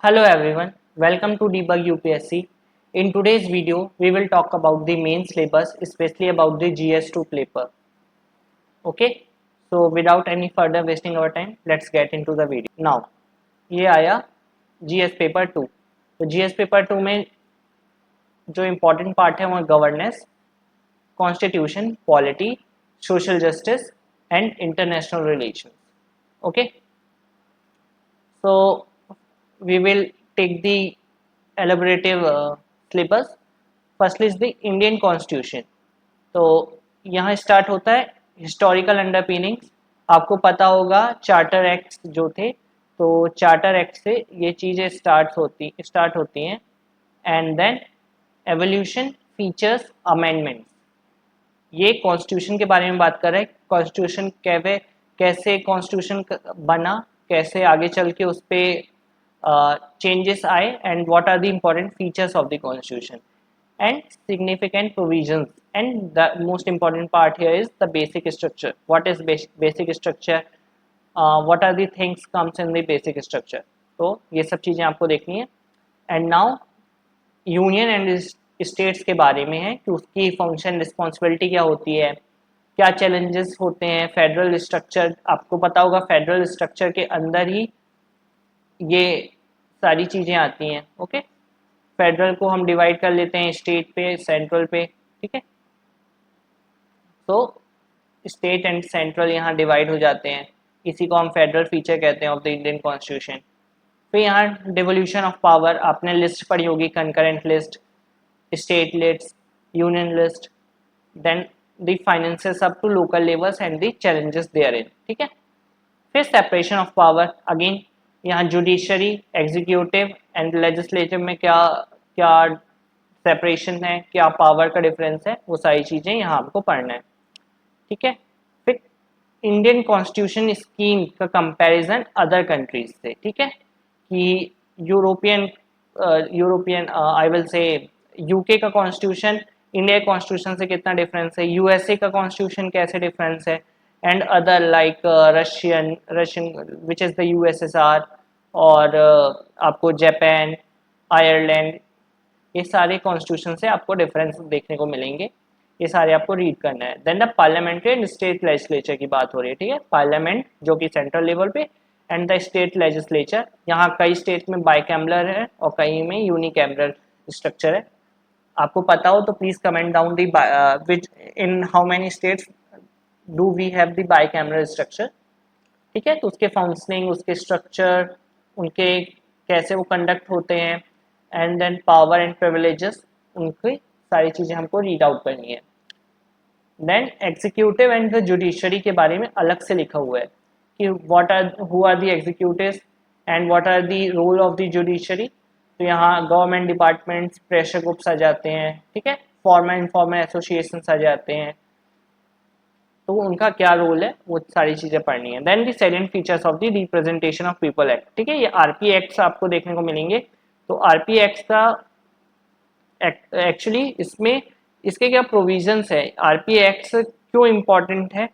Hello everyone, welcome to Debug UPSC. In today's video, we will talk about the main syllabus, especially about the GS2 paper. Okay, so without any further wasting our time, let's get into the video. Now, ये आया GS paper 2. तो GS paper 2 में जो important part है वो governance, constitution, polity, social justice and international relations. Okay, so we will take the elaborative syllabus. First is the Indian Constitution. तो यहाँ start होता है हिस्टोरिकल अंडरपिनिंग्स. आपको पता होगा चार्टर एक्ट जो थे, तो चार्टर एक्ट से ये चीज़ें स्टार्ट होती हैं. And then evolution, features, amendments. ये कॉन्स्टिट्यूशन के बारे में बात कर रहे हैं. कॉन्स्टिट्यूशन कैसे कॉन्स्टिट्यूशन बना, कैसे आगे चल के उस पर चेंजेस आए, and what are the important features of the constitution and significant provisions. And the most important part here is the basic structure. What is basic structure? What are the things comes in the basic structure? तो ये सब चीज़ें आपको देखनी है. And now union and states के बारे में है कि उसकी फंक्शन रिस्पॉन्सिबिलिटी क्या होती है, क्या चैलेंजेस होते हैं. फेडरल स्ट्रक्चर आपको पता होगा, फेडरल स्ट्रक्चर के अंदर ही ये सारी चीज़ें आती हैं. ओके, फेडरल को हम डिवाइड कर लेते हैं स्टेट पे, सेंट्रल पे. ठीक है, तो स्टेट एंड सेंट्रल यहाँ डिवाइड हो जाते हैं. इसी को हम फेडरल फीचर कहते हैं ऑफ द इंडियन कॉन्स्टिट्यूशन. फिर यहाँ डिवोल्यूशन ऑफ पावर, आपने लिस्ट पढ़ी होगी, concurrent list, state list, union list. Then the finances up to local levels and the challenges therein. ठीक है, फिर सेपरेशन ऑफ पावर. अगेन यहाँ जुडिशरी, एग्जीक्यूटिव एंड लेजिस्लेटिव में क्या क्या सेपरेशन है, क्या पावर का डिफरेंस है, वो सारी चीज़ें यहाँ आपको पढ़ना है. ठीक है, फिर इंडियन कॉन्स्टिट्यूशन स्कीम का कंपैरिजन अदर कंट्रीज से. ठीक है, कि European I will say UK का कॉन्स्टिट्यूशन इंडिया के कॉन्स्टिट्यूशन से कितना डिफरेंस है, यूएसए का कॉन्स्टिट्यूशन कैसे डिफरेंस है, and other like Russian which is the USSR, और आपको जापान, आयरलैंड, ये सारे कॉन्स्टिट्यूशन से आपको डिफरेंस देखने को मिलेंगे. ये सारे आपको रीड करना है. Then the parliamentary and state legislature की बात हो रही है. ठीक है, पार्लियामेंट जो कि सेंट्रल लेवल पे, एंड द स्टेट लेजिस्लेचर. यहाँ कई स्टेट में बाइकैमरल है और कई में यूनिकैमरल स्ट्रक्चर है. आपको पता हो तो please comment down the which in how many states do we have the bicameral structure. ठीक है, तो उसके फंक्शनिंग, उसके स्ट्रक्चर, उनके कैसे वो कंडक्ट होते हैं, and then power and privileges, उनकी सारी चीज़ें हमको रीड आउट करनी है. Then executive and the judiciary के बारे में अलग से लिखा हुआ है कि who are the executives and what are the role of the judiciary. तो यहाँ गवर्नमेंट डिपार्टमेंट्स, प्रेशर ग्रुप्स आ जाते हैं. ठीक है, फॉर्मल इनफॉर्मल एसोसिएशंस आ जाते हैं, तो उनका क्या रोल है, वो सारी चीज़ें पढ़नी है. Then the salient features of the representation of people act. ठीक है, ये आरपी एक्ट्स आपको देखने को मिलेंगे. तो आरपी एक्ट का एक्चुअली इसमें इसके क्या प्रोविजंस है, आरपी एक्ट क्यों इम्पोर्टेंट है.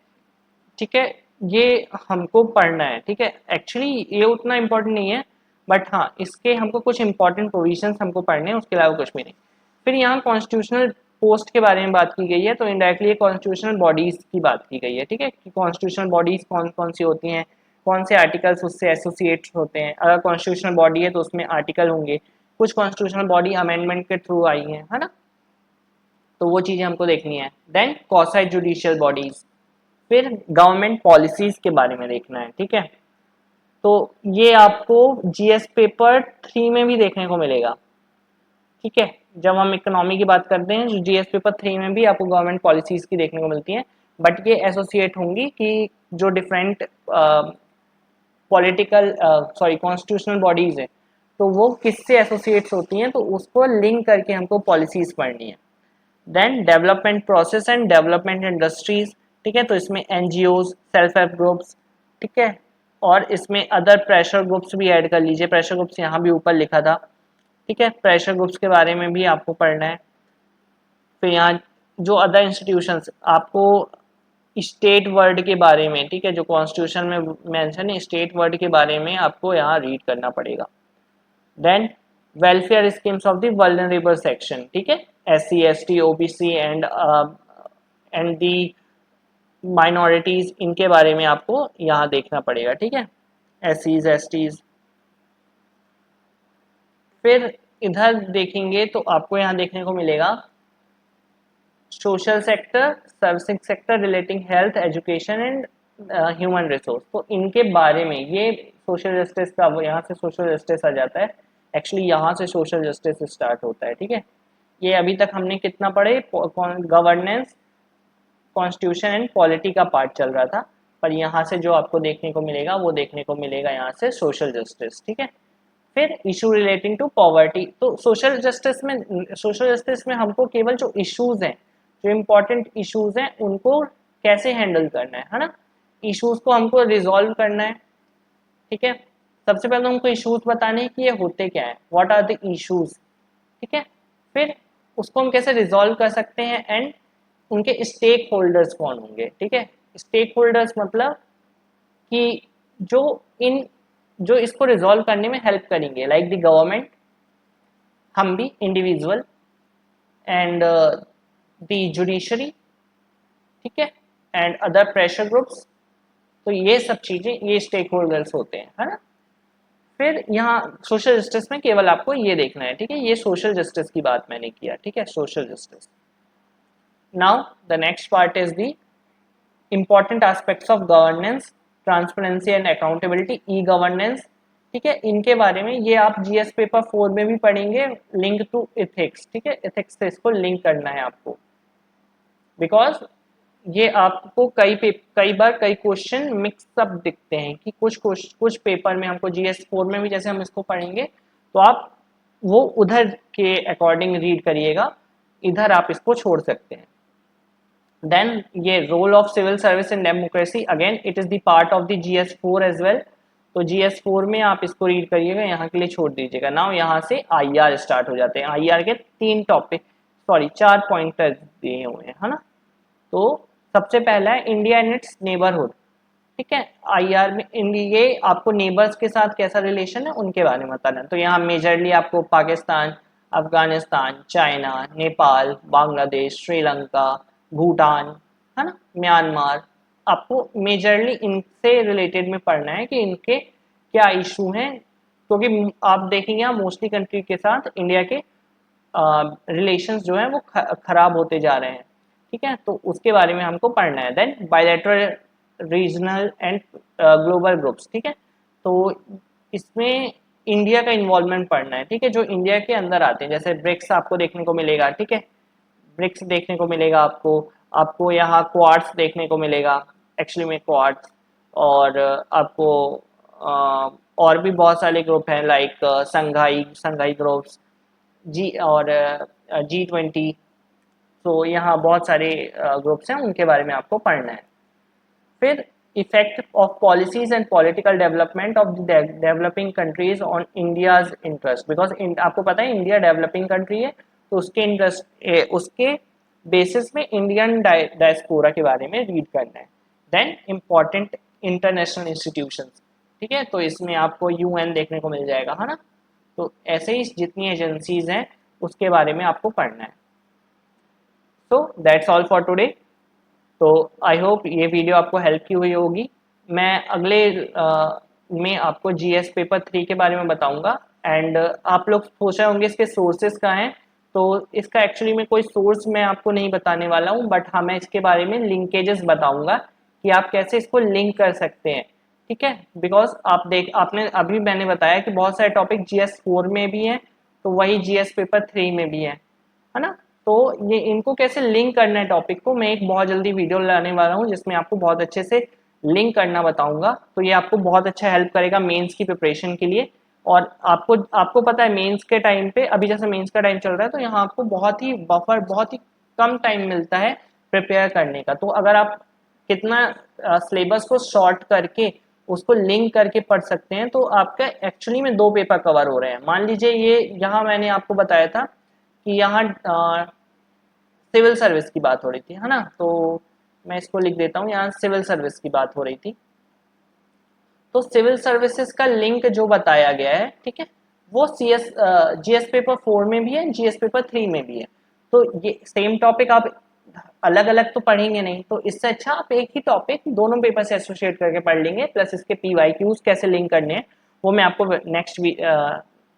ठीक है, ये हमको पढ़ना है. ठीक है, एक्चुअली ये उतना इम्पोर्टेंट नहीं है, बट हाँ इसके हमको कुछ इंपॉर्टेंट प्रोविजंस हमको पढ़ने हैं, उसके अलावा कुछ भी नहीं. फिर यहाँ कॉन्स्टिट्यूशनल पोस्ट के बारे में बात की गई है, तो इनडायरेक्टली कॉन्स्टिट्यूशनल बॉडीज की बात की गई है. ठीक है, कि कॉन्स्टिट्यूशनल बॉडीज कौन कौन सी होती हैं, कौन से आर्टिकल्स उससे एसोसिएट होते हैं. अगर कॉन्स्टिट्यूशनल बॉडी है तो उसमें आर्टिकल होंगे. कुछ कॉन्स्टिट्यूशनल बॉडी अमेंडमेंट के थ्रू आई है ना, तो वो चीज़ें हमको देखनी है. Then quasi judicial bodies. फिर गवर्नमेंट पॉलिसीज के बारे में देखना है. ठीक है, तो ये आपको जीएस पेपर 3 में भी देखने को मिलेगा. ठीक है, जब हम इकोनॉमी की बात करते हैं, जो जीएस पेपर 3 में भी आपको गवर्नमेंट पॉलिसीज की देखने को मिलती हैं, बट ये एसोसिएट होंगी कि जो डिफरेंट पॉलिटिकल कॉन्स्टिट्यूशनल बॉडीज है, तो वो किससे एसोसिएट्स होती हैं, तो उसको लिंक करके हमको पॉलिसीज पढ़नी है. Then development process and development industries. ठीक है, तो इसमें एनजीओज, सेल्फ हेल्प ग्रुप्स. ठीक है, और इसमें अदर प्रेशर ग्रुप्स भी ऐड कर लीजिए. प्रेशर ग्रुप्स यहाँ भी ऊपर लिखा था. ठीक है, प्रेशर ग्रुप्स के बारे में भी आपको पढ़ना है. फिर यहाँ जो अदर इंस्टीट्यूशंस, आपको स्टेट वर्ड के बारे में, ठीक है, जो कॉन्स्टिट्यूशन में मेंशन है स्टेट वर्ड के बारे में आपको यहाँ रीड करना पड़ेगा. Then welfare schemes of the vulnerable section, ठीक है, SC ST OBC and the minorities, इनके बारे में आपको यहाँ देखना पड़ेगा, ठीक है, SCs STs। फिर इधर देखेंगे तो आपको यहाँ देखने को मिलेगा social sector, servicing sector relating health education and human resource. तो इनके बारे में ये सोशल जस्टिस का, यहाँ से सोशल जस्टिस आ जाता है, एक्चुअली यहाँ से सोशल जस्टिस स्टार्ट होता है, ठीक है। ये अभी तक हमने कितना पढ़े, गवर्नेंस, कॉन्स्टिट्यूशन एंड पॉलिटी का पार्ट चल रहा था, पर यहाँ से जो आपको देखने को मिलेगा वो देखने को मिलेगा यहाँ से सोशल जस्टिस, ठीक है। फिर इशू रिलेटिंग टू पॉवर्टी। तो सोशल जस्टिस में हमको केवल जो इश्यूज हैं, जो इम्पोर्टेंट इश्यूज हैं, उनको कैसे हैंडल करना है ना, इश्यूज को हमको रिजॉल्व करना है, ठीक है। सबसे पहले हमको इश्यूज बताने हैं कि ये होते क्या है, व्हाट आर द इश्यूज, ठीक है। फिर उसको हम कैसे रिजॉल्व कर सकते हैं एंड उनके स्टेक होल्डर्स कौन होंगे, ठीक है। स्टेक होल्डर्स मतलब कि जो इसको रिजॉल्व करने में हेल्प करेंगे, लाइक द गवर्नमेंट, हम भी इंडिविजुअल एंड द जुडिशरी, ठीक है, एंड अदर प्रेशर ग्रुप्स। तो ये सब चीजें, ये स्टेक होल्डर्स होते हैं, है ना। फिर यहाँ सोशल जस्टिस में केवल आपको ये देखना है, ठीक है, ये सोशल जस्टिस की बात मैंने किया, ठीक है, social justice. Now the next part is the important aspects of governance, transparency and accountability, e governance, ठीक है। इनके बारे में ये आप GS पेपर 4 में भी पढ़ेंगे, लिंक टू इथिक्स, ठीक है, इथिक्स से इसको लिंक करना है आपको, बिकॉज ये आपको कई बार कई क्वेश्चन मिक्सअप दिखते हैं कि कुछ पेपर में हमको GS 4 में भी जैसे हम इसको पढ़ेंगे तो आप वो उधर के अकॉर्डिंग रीड करिएगा, इधर आप इसको छोड़ सकते हैं। देन ये role of civil service in democracy, again it is the part of the GS 4 as well. तो GS 4 में आप इसको रीड करिएगा, यहाँ के लिए छोड़ दीजिएगा। नाउ यहाँ से IR स्टार्ट हो जाते हैं। IR के 4 पॉइंटर दिए हुए हैं, है ना। तो सबसे पहला है इंडिया एंड इट्स नेबरहुड, ठीक है। IR में ये आपको नेबर्स के साथ कैसा रिलेशन है उनके बारे में बताना है। तो यहाँ मेजरली आपको पाकिस्तान, अफगानिस्तान, चाइना, नेपाल, बांग्लादेश, श्रीलंका, भूटान, है ना, म्यांमार, आपको मेजरली इनसे रिलेटेड में पढ़ना है कि इनके क्या इशू हैं, क्योंकि आप देखेंगे यहाँ मोस्टली कंट्री के साथ इंडिया के रिलेशंस जो हैं वो खराब होते जा रहे हैं, ठीक है। तो उसके बारे में हमको पढ़ना है। Then bilateral, regional and global groups, ठीक है। तो इसमें इंडिया का इन्वॉल्वमेंट पढ़ना है, ठीक है, जो इंडिया के अंदर आते हैं, जैसे ब्रिक्स आपको देखने को मिलेगा, ठीक है, ब्रिक्स देखने को मिलेगा आपको यहाँ क्वाड्स देखने को मिलेगा, एक्चुअली में क्वाड्स, और आपको और भी बहुत सारे ग्रुप हैं, लाइक संघाई ग्रुप्स, G20। तो यहाँ बहुत सारे ग्रुप्स हैं, उनके बारे में आपको पढ़ना है। फिर effect of policies and political development of the developing countries on India's interest, because आपको पता है इंडिया डेवलपिंग कंट्री है, तो उसके बेसिस में इंडियन डायस्पोरा के बारे में रीड करना है। देन इम्पॉर्टेंट इंटरनेशनल इंस्टीट्यूशंस, ठीक है, तो इसमें आपको UN देखने को मिल जाएगा, है ना। तो ऐसे ही जितनी एजेंसीज हैं उसके बारे में आपको पढ़ना है। So that's all for today. तो आई होप ये वीडियो आपको हेल्प की हुई होगी। मैं अगले में आपको GS पेपर 3 के बारे में बताऊंगा, एंड आप लोग सोच रहे होंगे इसके सोर्सेज कहाँ हैं। तो इसका एक्चुअली में कोई सोर्स मैं आपको नहीं बताने वाला हूँ, बट हाँ मैं इसके बारे में लिंकेजेस बताऊंगा कि आप कैसे इसको लिंक कर सकते हैं, ठीक है। बिकॉज आपने अभी मैंने बताया कि बहुत सारे टॉपिक GS 4 में भी हैं, तो वही GS पेपर 3 में भी है ना। तो ये इनको कैसे लिंक करना है टॉपिक को, मैं एक बहुत जल्दी वीडियो लाने वाला हूँ जिसमें आपको बहुत अच्छे से लिंक करना बताऊंगा। तो ये आपको बहुत अच्छा हेल्प करेगा मेंस की प्रिपरेशन के लिए। और आपको पता है मेंस के टाइम पे, अभी जैसे मेंस का टाइम चल रहा है, तो यहाँ आपको बहुत ही कम टाइम मिलता है प्रिपेयर करने का। तो अगर आप कितना सिलेबस को शॉर्ट करके उसको लिंक करके पढ़ सकते हैं, तो आपका एक्चुअली में 2 पेपर कवर हो रहे हैं। मान लीजिए ये यहाँ मैंने आपको बताया था कि यहाँ सिविल सर्विस की बात हो रही थी, है ना। तो मैं इसको लिख देता हूँ, यहाँ सिविल सर्विस की बात हो रही थी। तो सिविल सर्विसेज का लिंक जो बताया गया है, ठीक है, वो GS पेपर 4 में भी है, GS पेपर 3 में भी है। तो ये सेम टॉपिक आप अलग अलग तो पढ़ेंगे नहीं, तो इससे अच्छा आप एक ही टॉपिक दोनों पेपर से एसोसिएट करके पढ़ लेंगे, प्लस इसके PYQs कैसे लिंक करने हैं वो मैं आपको next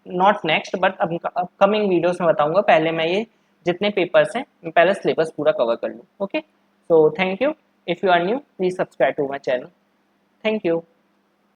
not next but upcoming videos में बताऊंगा। पहले मैं ये जितने पेपर्स हैं मैं पहले सिलेबस पूरा कवर कर लूँ। Okay, so thank you. If you are new please subscribe to my channel. Thank you.